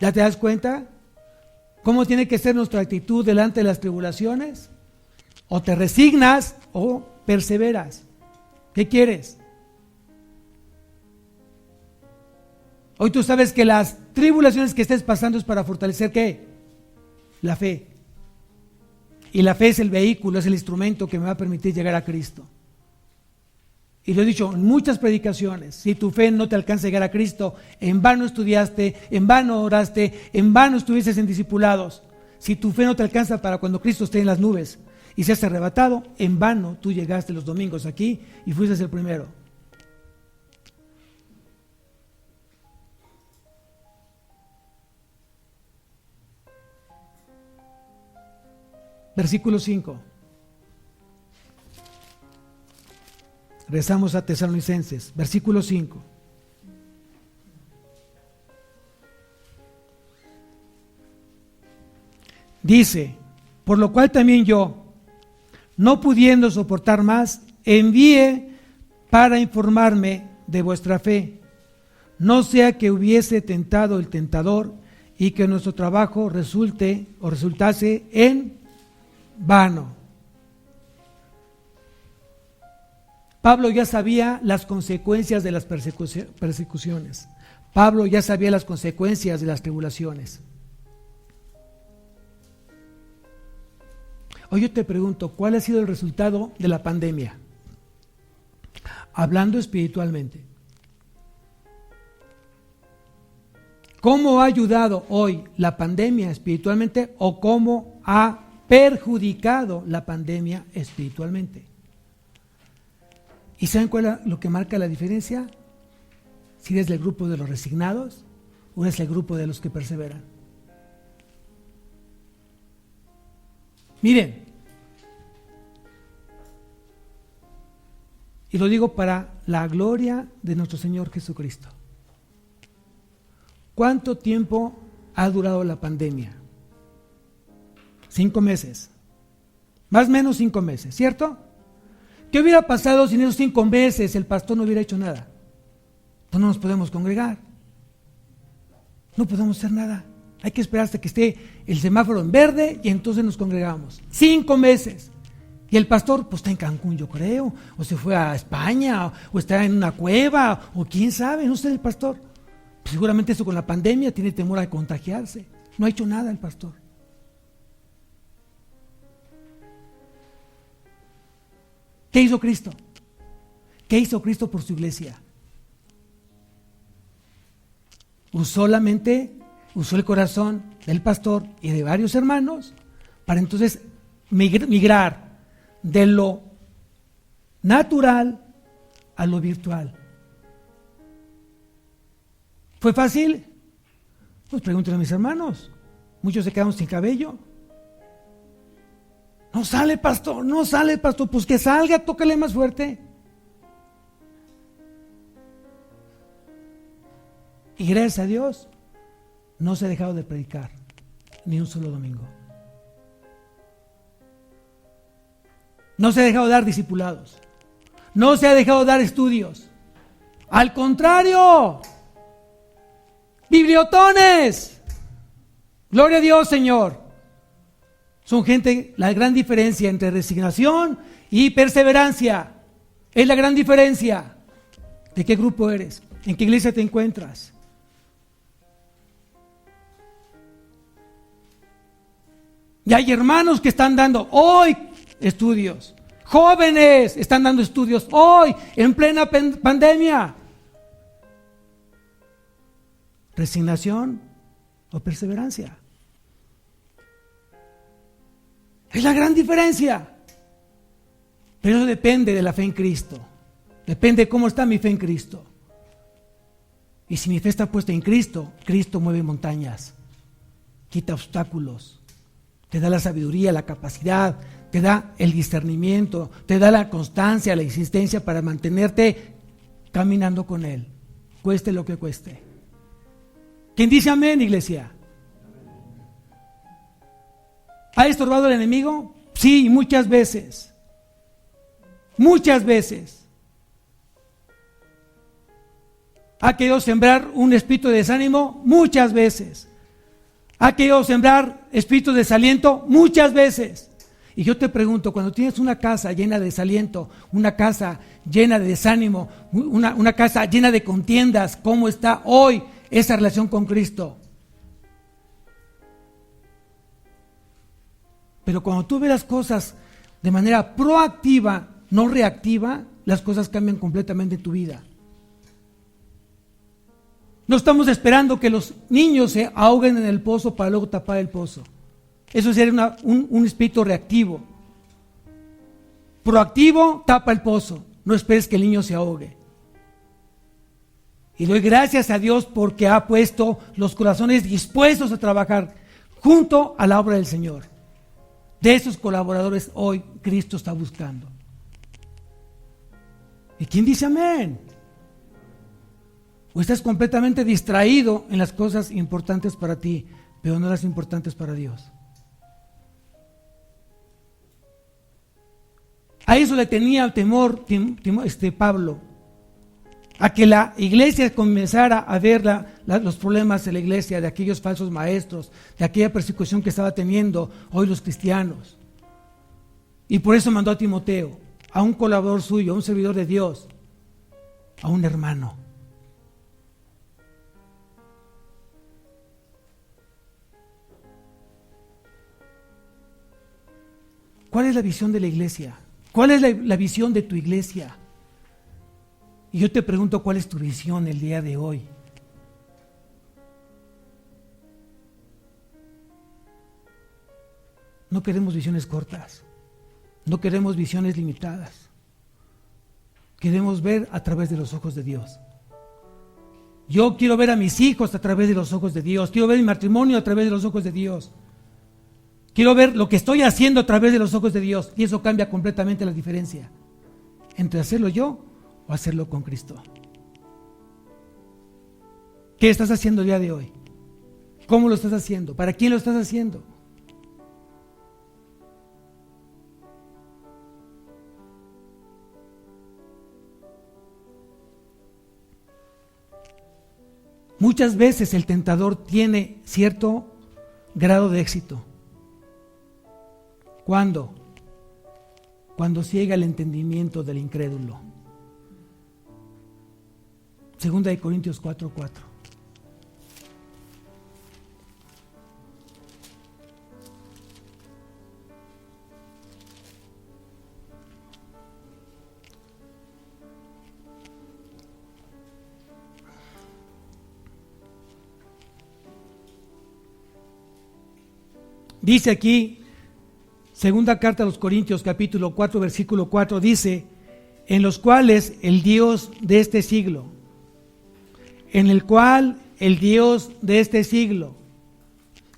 ¿Ya te das cuenta cómo tiene que ser nuestra actitud delante de las tribulaciones? O te resignas o perseveras. ¿Qué quieres? Hoy tú sabes que las tribulaciones que estés pasando es para fortalecer ¿qué? La fe. Y la fe es el vehículo, es el instrumento que me va a permitir llegar a Cristo. Y lo he dicho en muchas predicaciones, si tu fe no te alcanza a llegar a Cristo, en vano estudiaste, en vano oraste, en vano estuvieses en discipulados. Si tu fe no te alcanza para cuando Cristo esté en las nubes y seas arrebatado, en vano tú llegaste los domingos aquí y fuiste el primero. Versículo 5. Regresamos a Tesalonicenses, versículo 5. Dice, por lo cual también yo, no pudiendo soportar más, envié para informarme de vuestra fe, no sea que hubiese tentado el tentador y que nuestro trabajo resultase en vano. Pablo ya sabía las consecuencias de las persecuciones. Pablo ya sabía las consecuencias de las tribulaciones. Hoy yo te pregunto, ¿cuál ha sido el resultado de la pandemia? Hablando espiritualmente. ¿Cómo ha ayudado hoy la pandemia espiritualmente o cómo ha perjudicado la pandemia espiritualmente? ¿Y saben cuál es lo que marca la diferencia? Si eres del grupo de los resignados o eres el grupo de los que perseveran. Miren, y lo digo para la gloria de nuestro Señor Jesucristo. ¿Cuánto tiempo ha durado la pandemia? 5 meses. Más o menos 5 meses, ¿cierto? ¿Qué hubiera pasado si en esos 5 meses el pastor no hubiera hecho nada? Pues no nos podemos congregar. No podemos hacer nada. Hay que esperar hasta que esté el semáforo en verde y entonces nos congregamos. 5 meses. Y el pastor, pues está en Cancún, yo creo, o se fue a España, o está en una cueva, o quién sabe, no sé el pastor. Pues seguramente eso con la pandemia tiene temor a contagiarse. No ha hecho nada el pastor. ¿Qué hizo Cristo? ¿Qué hizo Cristo por su iglesia? Usó el corazón del pastor y de varios hermanos para entonces migrar de lo natural a lo virtual. ¿Fue fácil? Pues pregúntenle a mis hermanos. Muchos se quedaron sin cabello. No sale, pastor. Pues que salga, tócale más fuerte. Y gracias a Dios, no se ha dejado de predicar ni un solo domingo. No se ha dejado de dar discipulados. No se ha dejado de dar estudios. Al contrario, bibliotones. Gloria a Dios, Señor. Son gente, la gran diferencia entre resignación y perseverancia. Es la gran diferencia. ¿De qué grupo eres? ¿En qué iglesia te encuentras? Y hay hermanos que están dando hoy estudios. Jóvenes están dando estudios hoy, en plena pandemia. ¿Resignación o perseverancia? Es la gran diferencia. Pero eso depende de la fe en Cristo. Depende de cómo está mi fe en Cristo. Y si mi fe está puesta en Cristo, Cristo mueve montañas, quita obstáculos, te da la sabiduría, la capacidad, te da el discernimiento, te da la constancia, la insistencia para mantenerte caminando con Él, cueste lo que cueste. ¿Quién dice amén, iglesia? ¿Ha estorbado el enemigo? Sí, muchas veces. Muchas veces. ¿Ha querido sembrar un espíritu de desánimo? Muchas veces. ¿Ha querido sembrar espíritus de desaliento? Muchas veces. Y yo te pregunto, cuando tienes una casa llena de desaliento, una casa llena de desánimo, una casa llena de contiendas, ¿cómo está hoy esa relación con Cristo? Pero cuando tú ves las cosas de manera proactiva, no reactiva, las cosas cambian completamente en tu vida. No estamos esperando que los niños se ahoguen en el pozo para luego tapar el pozo. Eso sería un espíritu reactivo. Proactivo, tapa el pozo. No esperes que el niño se ahogue. Y doy gracias a Dios porque ha puesto los corazones dispuestos a trabajar junto a la obra del Señor. De esos colaboradores hoy Cristo está buscando. ¿Y quién dice amén? ¿O estás completamente distraído en las cosas importantes para ti, pero no las importantes para Dios? A eso le tenía temor Pablo, a que la iglesia comenzara a ver los problemas de la iglesia, de aquellos falsos maestros, de aquella persecución que estaba teniendo hoy los cristianos. Y por eso mandó a Timoteo, a un colaborador suyo, a un servidor de Dios, a un hermano. ¿Cuál es la visión de la iglesia? ¿Cuál es la visión de tu iglesia? Y yo te pregunto, ¿cuál es tu visión el día de hoy? No queremos visiones cortas, no queremos visiones limitadas. Queremos ver a través de los ojos de Dios. Yo quiero ver a mis hijos a través de los ojos de Dios. Quiero ver mi matrimonio a través de los ojos de Dios. Quiero ver lo que estoy haciendo a través de los ojos de Dios. Y eso cambia completamente la diferencia entre hacerlo yo o hacerlo con Cristo. ¿Qué estás haciendo el día de hoy? ¿Cómo lo estás haciendo? ¿Para quién lo estás haciendo? Muchas veces el tentador tiene cierto grado de éxito. ¿Cuándo? cuando ciega el entendimiento del incrédulo. 2 Corintios 4:4. Dice aquí, segunda carta a los Corintios, capítulo 4, versículo 4, dice, en los cuales el Dios de este siglo,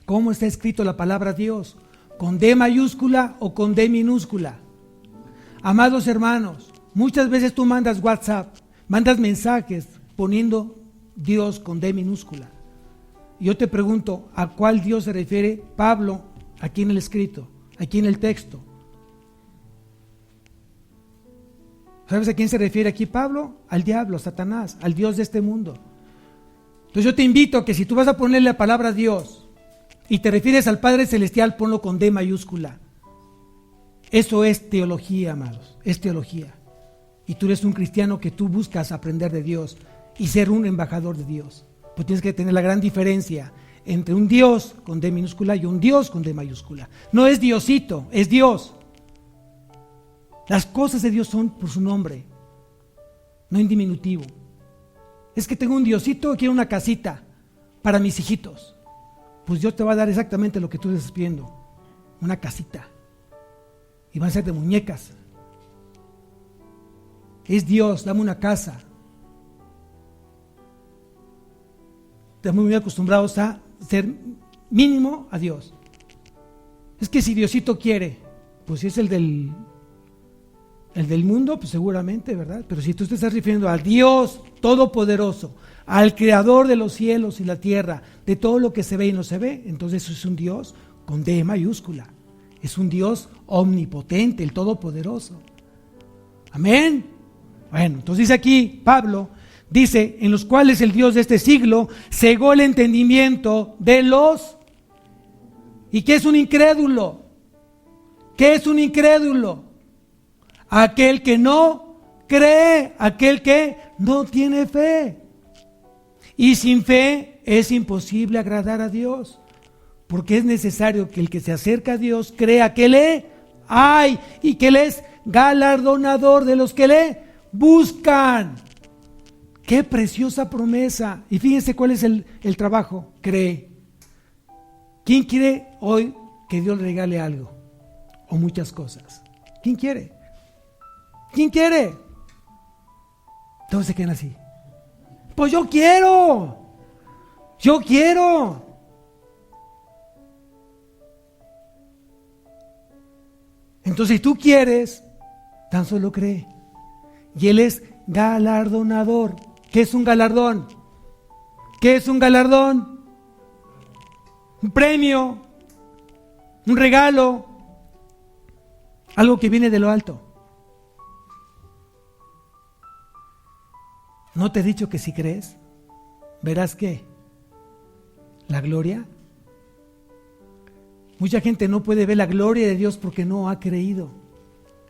¿cómo está escrito la palabra Dios? ¿Con D mayúscula o con D minúscula? Amados hermanos, muchas veces tú mandas WhatsApp, mandas mensajes poniendo Dios con D minúscula. Y yo te pregunto, ¿a cuál Dios se refiere Pablo aquí en el escrito, aquí en el texto? ¿Sabes a quién se refiere aquí Pablo? Al diablo, a Satanás, al Dios de este mundo. Entonces yo te invito a que si tú vas a ponerle la palabra Dios y te refieres al Padre Celestial, ponlo con D mayúscula. Eso es teología, amados, es teología. Y tú eres un cristiano que tú buscas aprender de Dios y ser un embajador de Dios. Pues tienes que tener la gran diferencia entre un Dios con D minúscula y un Dios con D mayúscula. No es Diosito, es Dios. Las cosas de Dios son por su nombre, no en diminutivo. Es que tengo un Diosito, quiero una casita para mis hijitos. Pues Dios te va a dar exactamente lo que tú estás pidiendo, una casita. Y van a ser de muñecas. Es Dios, dame una casa. Estamos muy acostumbrados a ser mínimo a Dios. Es que si Diosito quiere, pues si es el del mundo, pues seguramente, ¿verdad? Pero si tú te estás refiriendo al Dios Todopoderoso, al Creador de los cielos y la tierra, de todo lo que se ve y no se ve, entonces eso es un Dios con D mayúscula. Es un Dios omnipotente, el Todopoderoso. Amén. Bueno, entonces dice aquí Pablo, dice, en los cuales el Dios de este siglo cegó el entendimiento de los... ¿Y qué es un incrédulo? ¿Qué es un incrédulo? Aquel que no cree, aquel que no tiene fe. Y sin fe es imposible agradar a Dios, porque es necesario que el que se acerca a Dios crea que le hay y que Él es galardonador de los que le buscan. ¡Qué preciosa promesa! Y fíjense cuál es el trabajo. Cree. ¿Quién quiere hoy que Dios le regale algo? O muchas cosas. ¿Quién quiere? ¿Quién quiere? Todos se quedan así. Pues yo quiero. Yo quiero. Entonces, si tú quieres, tan solo cree. Y Él es galardonador. ¿Qué es un galardón? ¿Qué es un galardón? Un premio, un regalo, algo que viene de lo alto. ¿No te he dicho que si crees, verás qué? La gloria. Mucha gente no puede ver la gloria de Dios porque no ha creído.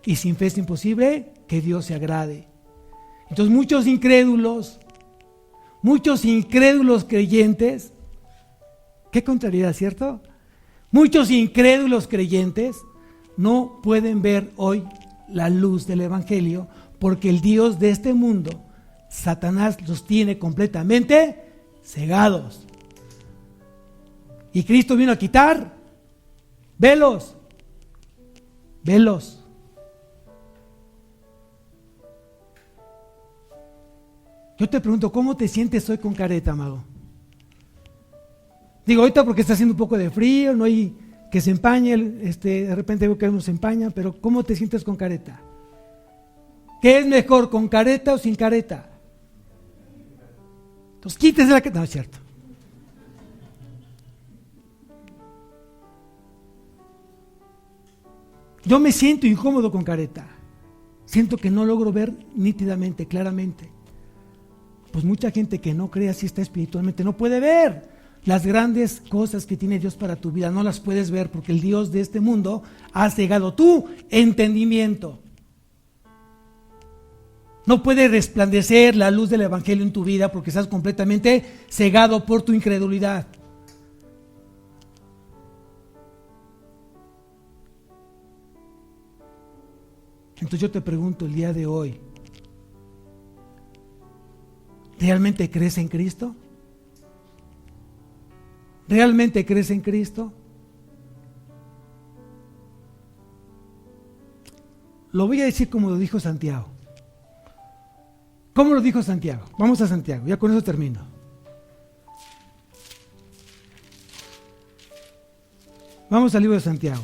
Y sin fe es imposible que Dios se agrade. Entonces muchos incrédulos creyentes, qué contrariedad, ¿cierto? Muchos incrédulos creyentes no pueden ver hoy la luz del Evangelio porque el Dios de este mundo, Satanás, los tiene completamente cegados. Y Cristo vino a quitar velos. Yo te pregunto, ¿cómo te sientes hoy con careta, amado? Digo, ahorita porque está haciendo un poco de frío, no hay que se empañe, de repente veo que uno se empaña, pero ¿cómo te sientes con careta? ¿Qué es mejor, con careta o sin careta? Entonces quítese la careta. No, es cierto. Yo me siento incómodo con careta. Siento que no logro ver nítidamente, claramente. Pues mucha gente que no cree así está espiritualmente, no puede ver. las grandes cosas que tiene Dios para tu vida no las puedes ver porque el Dios de este mundo ha cegado tu entendimiento. No puede resplandecer la luz del Evangelio en tu vida porque estás completamente cegado por tu incredulidad. Entonces yo te pregunto el día de hoy, ¿realmente crees en Cristo? ¿Realmente crees en Cristo? Lo voy a decir como lo dijo Santiago. ¿Cómo lo dijo Santiago? Vamos a Santiago, ya con eso termino. Vamos al libro de Santiago.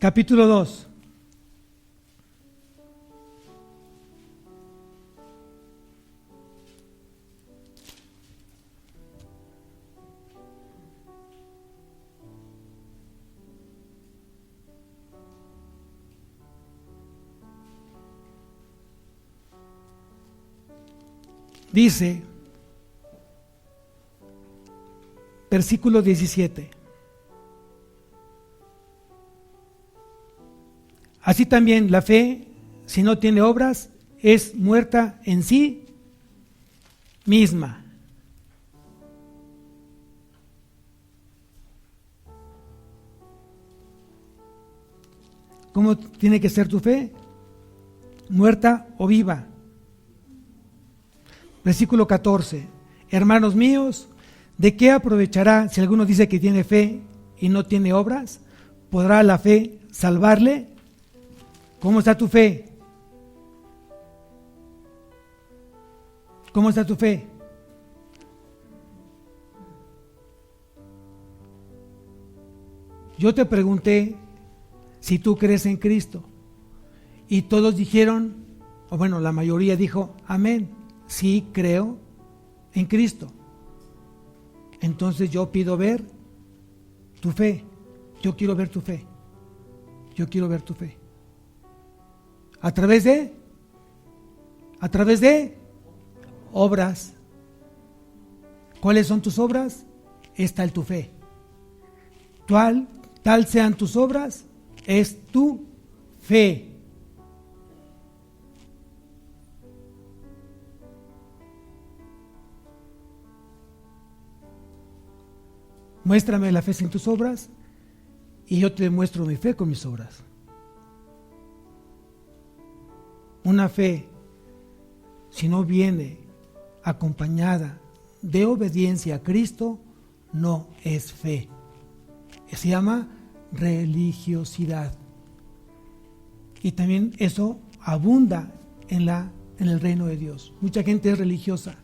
Capítulo 2. Dice, versículo 17. Así también la fe, si no tiene obras, es muerta en sí misma. ¿Cómo tiene que ser tu fe? Muerta o viva. Versículo 14. Hermanos míos, ¿de qué aprovechará si alguno dice que tiene fe y no tiene obras? ¿Podrá la fe salvarle? ¿Cómo está tu fe? ¿Cómo está tu fe? Yo te pregunté si tú crees en Cristo y todos dijeron, o bueno, la mayoría dijo, amén, sí creo en Cristo. Entonces yo pido ver tu fe. Yo quiero ver tu fe. Yo quiero ver tu fe. ¿A través de obras? ¿Cuáles son tus obras? Es tal tu fe. Tal sean tus obras, es tu fe. Muéstrame la fe sin tus obras y yo te demuestro mi fe con mis obras. Una fe, si no viene acompañada de obediencia a Cristo, no es fe. Se llama religiosidad. Y también eso abunda en el reino de Dios. Mucha gente es religiosa,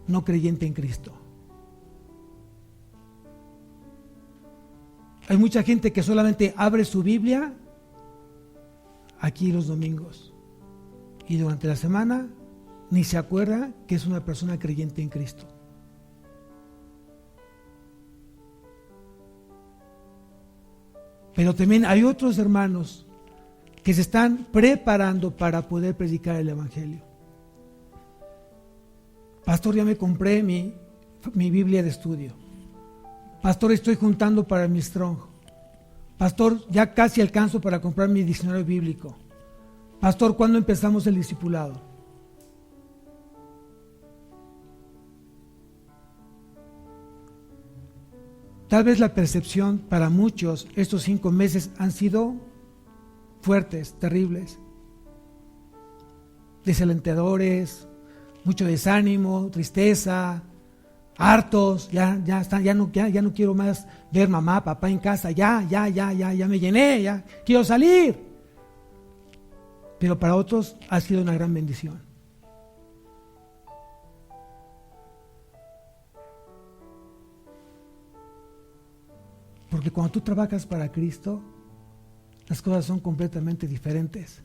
no creyente en Cristo. Hay mucha gente que solamente abre su Biblia aquí los domingos y durante la semana ni se acuerda que es una persona creyente en Cristo. Pero también hay otros hermanos que se están preparando para poder predicar el Evangelio. Pastor, ya me compré mi Biblia de estudio. Pastor, estoy juntando para mi Strong. Pastor, ya casi alcanzo para comprar mi diccionario bíblico. Pastor, ¿cuándo empezamos el discipulado? Tal vez la percepción para muchos estos 5 meses han sido fuertes, terribles, desalentadores, mucho desánimo, tristeza, hartos, ya no quiero más ver mamá, papá en casa, ya me llené, ya quiero salir. Pero para otros ha sido una gran bendición. Porque cuando tú trabajas para Cristo, las cosas son completamente diferentes.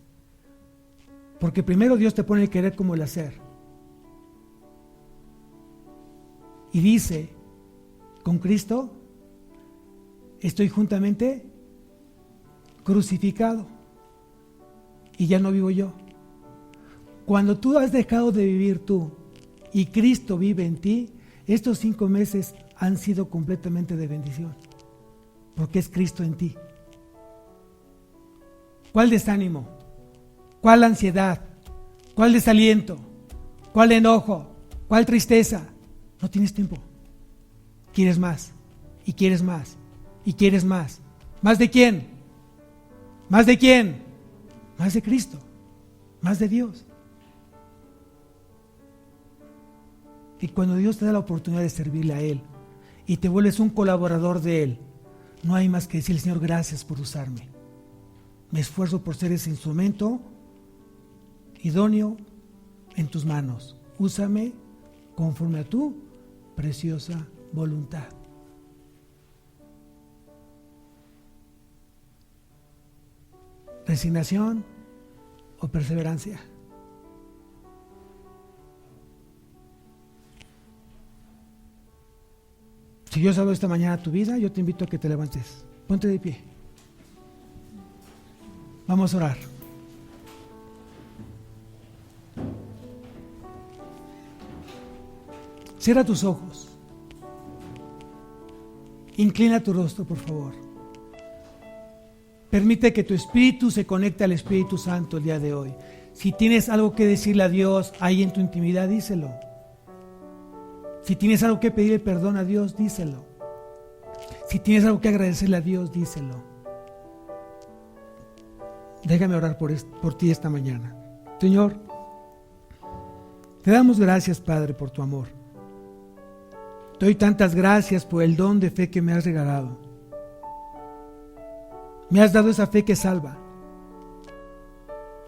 Porque primero Dios te pone el querer como el hacer. Y dice, con Cristo estoy juntamente crucificado. Y ya no vivo yo. Cuando tú has dejado de vivir tú y Cristo vive en ti, estos 5 meses han sido completamente de bendición. Porque es Cristo en ti. ¿Cuál desánimo? ¿Cuál ansiedad? ¿Cuál desaliento? ¿Cuál enojo? ¿Cuál tristeza? No tienes tiempo. Quieres más. Y quieres más. Y quieres más. ¿Más de quién? ¿Más de quién? Más de Cristo. Más de Dios. Y cuando Dios te da la oportunidad de servirle a Él y te vuelves un colaborador de Él, no hay más que decirle, Señor, gracias por usarme. Me esfuerzo por ser ese instrumento idóneo en tus manos. Úsame conforme a tu preciosa voluntad. ¿Resignación o perseverancia? Si Dios habló esta mañana a tu vida, yo te invito a que te levantes. Ponte de pie. Vamos a orar. Cierra tus ojos. Inclina tu rostro, por favor. Permite que tu espíritu se conecte al Espíritu Santo el día de hoy. Si tienes algo que decirle a Dios ahí en tu intimidad, díselo. Si tienes algo que pedirle perdón a Dios, díselo. Si tienes algo que agradecerle a Dios, díselo. Déjame orar por ti esta mañana. Señor, te damos gracias, Padre, por tu amor. Te doy tantas gracias por el don de fe que me has regalado. Me has dado esa fe que salva.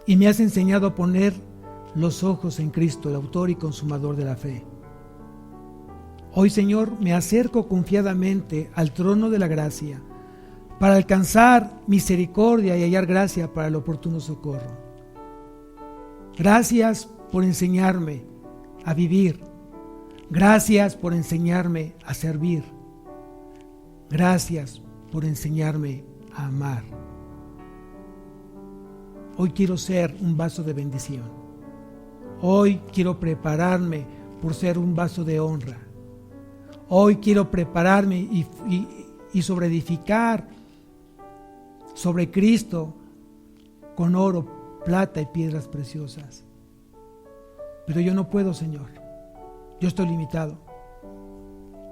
Y me has enseñado a poner los ojos en Cristo, el autor y consumador de la fe. Hoy, Señor, me acerco confiadamente al trono de la gracia para alcanzar misericordia y hallar gracia para el oportuno socorro. Gracias por enseñarme a vivir. Gracias por enseñarme a servir. Gracias por enseñarme a amar. Hoy quiero ser un vaso de bendición. Hoy quiero prepararme por ser un vaso de honra. Hoy quiero prepararme y sobreedificar sobre Cristo con oro, plata y piedras preciosas. Pero yo no puedo, Señor. Yo estoy limitado.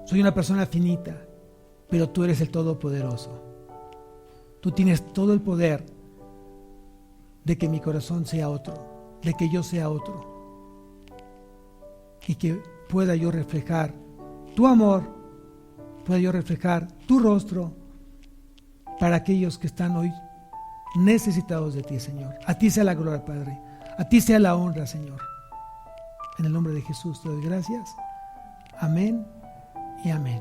Soy una persona finita, pero tú eres el Todopoderoso. Tú tienes todo el poder de que mi corazón sea otro, de que yo sea otro. Y que pueda yo reflejar tu amor, pueda yo reflejar tu rostro para aquellos que están hoy necesitados de ti, Señor. A ti sea la gloria, Padre. A ti sea la honra, Señor. En el nombre de Jesús te doy gracias. Amén y amén.